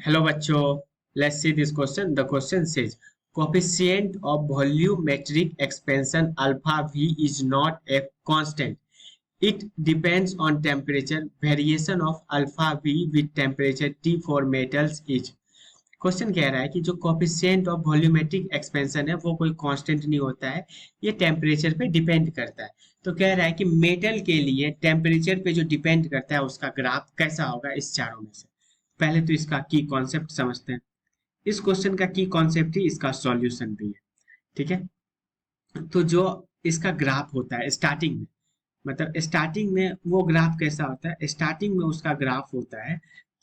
Hello बच्चों, let's see this question. The question says coefficient of volumetric expansion alpha v is not a constant. It depends on temperature. Variation of alpha v with temperature T for metals is. Question कह रहा है कि जो coefficient of volumetric expansion है वो कोई constant नहीं होता है, ये टेम्परेचर पे डिपेंड करता है। तो कह रहा है कि मेटल के लिए टेम्परेचर पे जो डिपेंड करता है उसका ग्राफ कैसा होगा इस चारों में से। पहले तो इसका की कॉन्सेप्ट समझते हैं। इस क्वेश्चन का की कॉन्सेप्ट ही इसका सॉल्यूशन भी है। ठीक है, तो जो इसका ग्राफ होता है स्टार्टिंग में, मतलब स्टार्टिंग में वो ग्राफ कैसा होता है, स्टार्टिंग में उसका ग्राफ होता है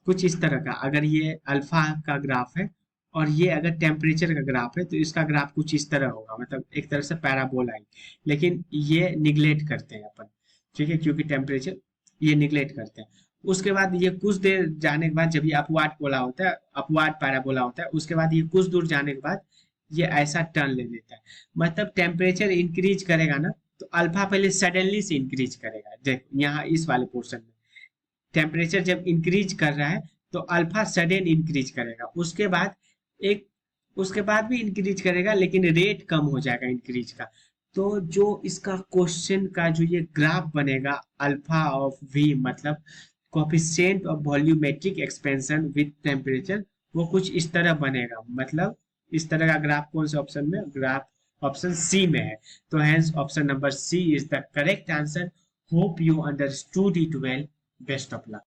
कुछ इस तरह का। अगर ये अल्फा का ग्राफ है और ये अगर टेम्परेचर का ग्राफ है तो इसका ग्राफ कुछ इस तरह होगा, मतलब एक तरह से पैराबोला ही। लेकिन ये निगलेक्ट करते हैं अपन, ठीक है, क्योंकि टेम्परेचर ये निगलेक्ट करते हैं। उसके बाद ये कुछ देर जाने के बाद जब ये अपवार्ड बोला होता है, अपवार्ड पैराबोला होता है, उसके बाद ये कुछ दूर जाने के बाद ये ऐसा टर्न ले लेता है। मतलब टेम्परेचर इंक्रीज करेगा ना तो अल्फा पहले सडनली से इंक्रीज करेगा। देख यहाँ इस वाले पोर्शन में टेम्परेचर जब इंक्रीज कर रहा है तो अल्फा सडन इंक्रीज करेगा, उसके बाद एक उसके बाद भी इंक्रीज करेगा लेकिन रेट कम हो जाएगा इंक्रीज का। तो जो इसका क्वेश्चन का जो ये ग्राफ बनेगा अल्फा ऑफ वी, मतलब coefficient of volumetric expansion with temperature, वो कुछ इस तरह बनेगा। मतलब इस तरह का ग्राफ कौन से ऑप्शन में, ग्राफ ऑप्शन सी में है। तो hence option number C is the correct answer. Hope you understood it well. Best of luck.